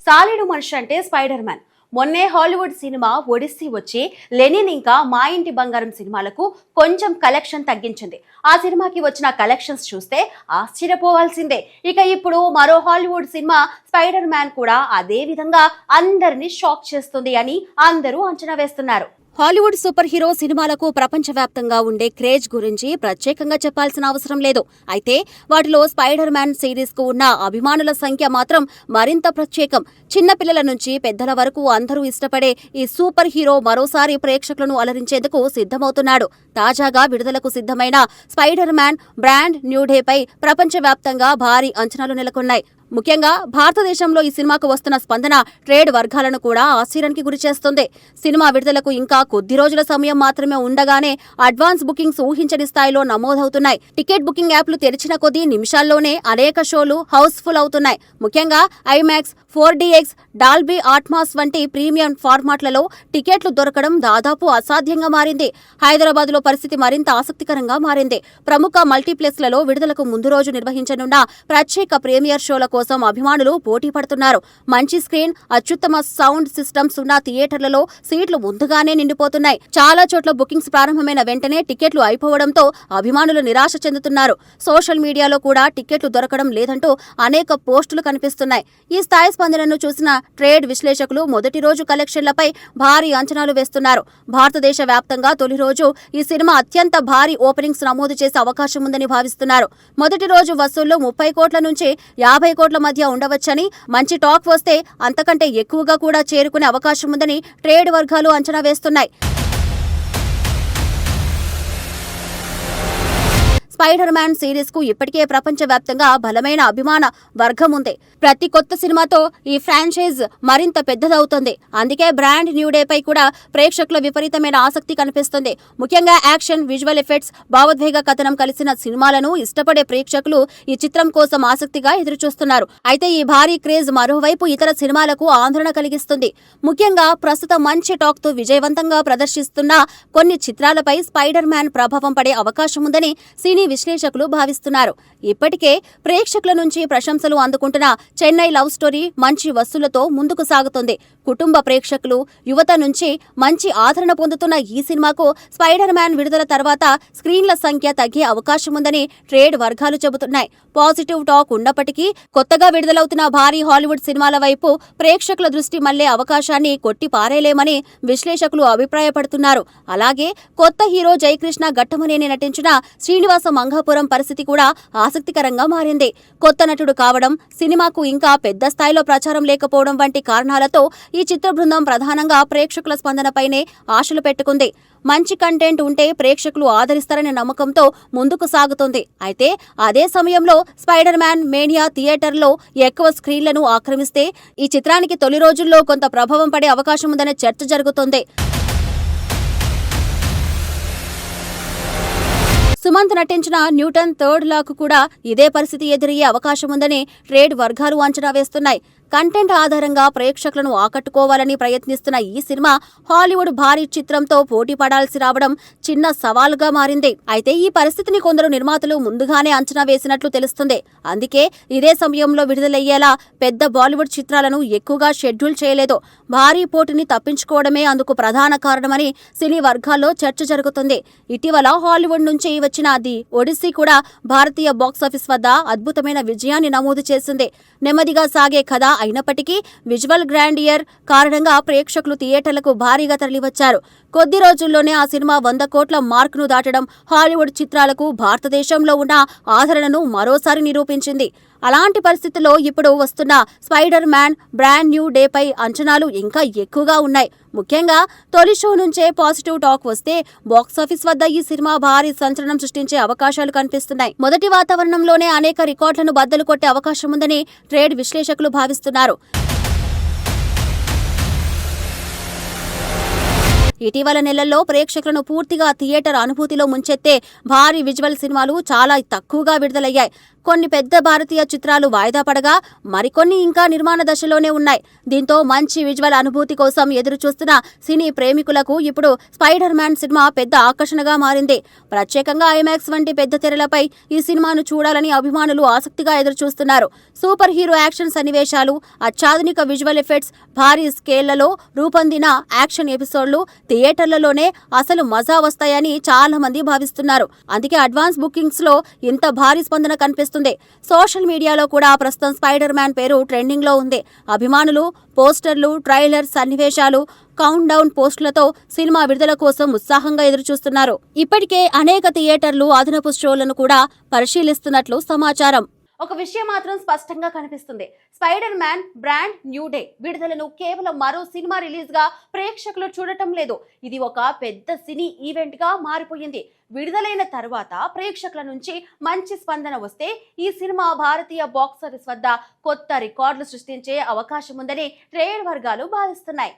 సాలిడు మనిషి అంటే spider man. మొన్నే హాలీవుడ్ సినిమా ఒడిస్సీ వచ్చి లెనిన్ ఇంకా మా ఇంటి బంగారం సినిమాలకు కొంచెం కలెక్షన్ తగ్గించింది. ఆ సినిమాకి వచ్చిన కలెక్షన్స్ చూస్తే ఆశ్చర్యపోవాల్సిందే. ఇక ఇప్పుడు మరో హాలీవుడ్ సినిమా స్పైడర్ మ్యాన్ కూడా అదే విధంగా అందరినీ షాక్ చేస్తుంది అని అందరూ అంచనా వేస్తున్నారు. హాలీవుడ్ సూపర్ హీరో సినిమాలకు ప్రపంచవ్యాప్తంగా ఉండే క్రేజ్ గురించి ప్రత్యేకంగా చెప్పాల్సిన అవసరం లేదు. అయితే వాటిలో స్పైడర్ మ్యాన్ సిరీస్ కు ఉన్న అభిమానుల సంఖ్య మాత్రం మరింత ప్రత్యేకం. చిన్నపిల్లల నుంచి పెద్దల వరకు అందరూ ఇష్టపడే ఈ సూపర్ హీరో మరోసారి ప్రేక్షకులను అలరించేందుకు సిద్ధమవుతున్నాడు. తాజాగా విడుదలకు సిద్ధమైన స్పైడర్ మ్యాన్ బ్రాండ్ న్యూ డేపై ప్రపంచవ్యాప్తంగా భారీ అంచనాలు నెలకొన్నాయి. ముఖ్యంగా భారతదేశంలో ఈ సినిమాకు వస్తున్న స్పందన ట్రేడ్ వర్గాలను కూడా ఆశ్చర్యానికి గురిచేస్తుంది. సినిమా విడుదలకు ఇంకా కొద్ది రోజుల సమయం మాత్రమే ఉండగానే అడ్వాన్స్ బుకింగ్స్ ఊహించని స్థాయిలో నమోదవుతున్నాయి. టికెట్ బుకింగ్ యాప్లు తెరిచిన కొద్ది నిమిషాల్లోనే అనేక షోలు హౌస్ఫుల్ అవుతున్నాయి. ముఖ్యంగా ఐమాక్స్, 4DX, డాల్బీ అట్మాస్ వంటి ప్రీమియం ఫార్మాట్లలో టికెట్లు దొరకడం దాదాపు అసాధ్యంగా మారింది. హైదరాబాద్ లో పరిస్థితి మరింత ఆసక్తికరంగా మారింది. ప్రముఖ మల్టీప్లెక్స్లలో విడుదలకు ముందు రోజు నిర్వహించనున్న ప్రత్యేక ప్రీమియర్ షోల కోసం అభిమానులు పోటీ పడుతున్నారు. మంచి స్క్రీన్, అత్యుత్తమ సౌండ్ సిస్టమ్స్ ఉన్న థియేటర్లలో సీట్లు ముందుగానే నిండిపోతున్నాయి. చాలా చోట్ల బుకింగ్స్ ప్రారంభమైన వెంటనే టికెట్లు అయిపోవడంతో అభిమానులు నిరాశ చెందుతున్నారు. సోషల్ మీడియాలో కూడా టికెట్లు దొరకడం లేదంటూ అనేక పోస్టులు కనిపిస్తున్నాయి. ఈ స్థాయి స్పందనను చూసిన ట్రేడ్ విశ్లేషకులు మొదటి రోజు కలెక్షన్లపై భారీ అంచనాలు వేస్తున్నారు. భారతదేశ వ్యాప్తంగా తొలి రోజు ఈ సినిమా అత్యంత భారీ ఓపెనింగ్స్ నమోదు చేసే అవకాశం ఉందని భావిస్తున్నారు. మొదటి రోజు వసూళ్లు 30 కోట్ల నుంచి 50 కోట్ల మధ్య ఉండవచ్చని, మంచి టాక్ వస్తే అంతకంటే ఎక్కువగా కూడా చేరుకునే అవకాశం ఉందని ట్రేడ్ వర్గాలు అంచనా వేస్తున్నాయి. స్పైడర్ మ్యాన్ సిరీస్ కు ఇప్పటికే ప్రపంచవ్యాప్తంగా బలమైన అభిమాన వర్గం ఉంది. ప్రతి కొత్త సినిమాతో ఈ ఫ్రాంచైజ్ మరింత పెద్దదవుతుంది. అందుకే బ్రాండ్ న్యూ డే పై కూడా ప్రేక్షకుల విపరీతమైన ఆసక్తి కనిపిస్తుంది. ముఖ్యంగా యాక్షన్, విజువల్ ఎఫెక్ట్స్, భావోద్వేగ కథనం కలిసిన సినిమాలను ఇష్టపడే ప్రేక్షకులు ఈ చిత్రం కోసం ఆసక్తిగా ఎదురుచూస్తున్నారు. అయితే ఈ భారీ క్రేజ్ మరోవైపు ఇతర సినిమాలకు ఆందోళన కలిగిస్తుంది. ముఖ్యంగా ప్రస్తుతం మంచి టాక్ తో విజయవంతంగా ప్రదర్శిస్తున్న కొన్ని చిత్రాలపై స్పైడర్ మ్యాన్ ప్రభావం పడే అవకాశం ఉందని సినీ విశ్లేషకులు భావిస్తున్నారు. ఇప్పటికే ప్రేక్షకుల నుంచి ప్రశంసలు అందుకుంటున్న చెన్నై లవ్ స్టోరీ మంచి వసూళ్లతో ముందుకు సాగుతుంది. కుటుంబ ప్రేక్షకులు, యువత నుంచి మంచి ఆదరణ పొందుతున్న ఈ సినిమాకు స్పైడర్ మ్యాన్ విడుదల తర్వాత స్క్రీన్ల సంఖ్య తగ్గే అవకాశం ఉందని ట్రేడ్ వర్గాలు చెబుతున్నాయి. పాజిటివ్ టాక్ ఉన్నప్పటికీ కొత్తగా విడుదలవుతున్న భారీ హాలీవుడ్ సినిమాల వైపు ప్రేక్షకుల దృష్టి మళ్లే అవకాశాన్ని కొట్టి పారేలేమని విశ్లేషకులు అభిప్రాయపడుతున్నారు. అలాగే కొత్త హీరో జయకృష్ణ ఘట్టమనేని నటించిన శ్రీనివాస మంగాపురం పరిస్థితి కూడా ఆసక్తికరంగా మారింది. కొత్త నటుడు కావడం, సినిమాకు ఇంకా పెద్ద స్థాయిలో ప్రచారం లేకపోవడం వంటి కారణాలతో ఈ చిత్ర బృందం ప్రధానంగా ప్రేక్షకుల స్పందనపైనే ఆశలు పెట్టుకుంది. మంచి కంటెంట్ ఉంటే ప్రేక్షకులు ఆదరిస్తారనే నమ్మకంతో ముందుకు సాగుతుంది. అయితే అదే సమయంలో స్పైడర్ మ్యాన్ మేనియా థియేటర్లో ఎక్కువ స్క్రీన్లను ఆక్రమిస్తే ఈ చిత్రానికి తొలి రోజుల్లో కొంత ప్రభావం పడే అవకాశం ఉందనే చర్చ జరుగుతోంది. సుమంత్ నటించిన న్యూటన్ థర్డ్ లాకు కూడా ఇదే పరిస్థితి ఎదురయ్యే అవకాశం ఉందని ట్రేడ్ వర్గాలు అంచనా వేస్తున్నాయి. కంటెంట్ ఆధారంగా ప్రేక్షకులను ఆకట్టుకోవాలని ప్రయత్నిస్తున్న ఈ సినిమా హాలీవుడ్ భారీ చిత్రంతో పోటీ పడాల్సి రావడం చిన్న సవాలుగా మారింది. అయితే ఈ పరిస్థితిని కొందరు నిర్మాతలు ముందుగానే అంచనా వేసినట్లు తెలుస్తుంది. అందుకే ఇదే సమయంలో విడుదలయ్యేలా పెద్ద బాలీవుడ్ చిత్రాలను ఎక్కువగా షెడ్యూల్ చేయలేదు. భారీ పోటీని తప్పించుకోవడమే అందుకు ప్రధాన కారణమని సినీ వర్గాల్లో చర్చ జరుగుతుంది. ఇటీవల హాలీవుడ్ నుంచి వచ్చిన ది ఒడిస్సీ కూడా భారతీయ బాక్సాఫీస్ వద్ద అద్భుతమైన విజయాన్ని నమోదు చేసింది. నెమ్మదిగా సాగే కథ అయినప్పటికీ విజువల్ గ్రాండియర్ కారణంగా ప్రేక్షకులు థియేటర్లకు భారీగా తరలివచ్చారు. కొద్ది రోజుల్లోనే ఆ సినిమా 100 కోట్ల మార్కును దాటడం హాలీవుడ్ చిత్రాలకు భారతదేశంలో ఉన్న ఆదరణను మరోసారి నిరూపించింది. అలాంటి పరిస్థితుల్లో ఇప్పుడు వస్తున్న Spider Man Brand New Day పై అంచనాలు ఇంకా ఎక్కువగా ఉన్నాయి. ముఖ్యంగా తొలి షో నుంచే పాజిటివ్ టాక్ వస్తే బాక్సాఫీస్ వద్ద ఈ సినిమా భారీ సంచలనం సృష్టించే అవకాశాలు కనిపిస్తున్నాయి. మొదటి వాతావరణంలోనే అనేక రికార్డులను బద్దలు కొట్టే అవకాశం ఉందని ట్రేడ్ విశ్లేషకులు భావిస్తున్నారు. ఇటీవల నెలల్లో ప్రేక్షకులను పూర్తిగా థియేటర్ అనుభూతిలో ముంచెత్తే భారీ విజువల్ సినిమాలు చాలా తక్కువగా విడుదలయ్యాయి. కొన్ని పెద్ద భారతీయ చిత్రాలు వాయిదా పడగా మరికొన్ని ఇంకా నిర్మాణ దశలోనే ఉన్నాయి. దీంతో మంచి విజువల్ అనుభూతి కోసం ఎదురు చూస్తున్న సినీ ప్రేమికులకు ఇప్పుడు స్పైడర్ మ్యాన్ సినిమా పెద్ద ఆకర్షణగా మారింది. ప్రత్యేకంగా ఐమాక్స్ వంటి పెద్ద తెరలపై ఈ సినిమాను చూడాలని అభిమానులు ఆసక్తిగా ఎదురుచూస్తున్నారు. సూపర్ హీరో యాక్షన్ సన్నివేశాలు, అత్యాధునిక విజువల్ ఎఫెక్ట్స్, భారీ స్కేళ్లలో రూపొందిన యాక్షన్ ఎపిసోడ్లు థియేటర్లలోనే అసలు మజా వస్తాయని చాలా మంది భావిస్తున్నారు. అందుకే అడ్వాన్స్ బుకింగ్స్ లో ఇంత భారీ స్పందన కనిపిస్తుంది. సోషల్ మీడియాలో కూడా ప్రస్తుతం స్పైడర్ మ్యాన్ పేరు ట్రెండింగ్ లో ఉంది. అభిమానులు పోస్టర్లు, ట్రైలర్, సన్నివేశాలు, కౌంట్ డౌన్ పోస్టులతో సినిమా విడుదల కోసం ఉత్సాహంగా ఎదురుచూస్తున్నారు. ఇప్పటికే అనేక థియేటర్లు అదనపు షోలను కూడా పరిశీలిస్తున్నట్లు సమాచారం. ఒక విషయం మాత్రం స్పష్టంగా కనిపిస్తుంది. Spider Man Brand New day విడుదలను కేవలం మరో సినిమా రిలీజ్ గా ప్రేక్షకులు చూడటం లేదు. ఇది ఒక పెద్ద సినీ ఈవెంట్ గా మారిపోయింది. విడుదలైన తర్వాత ప్రేక్షకుల నుంచి మంచి స్పందన వస్తే ఈ సినిమా భారతీయ బాక్సాఫీస్ వద్ద కొత్త రికార్డులు సృష్టించే అవకాశం ఉందని ట్రేడ్ వర్గాలు భావిస్తున్నాయి.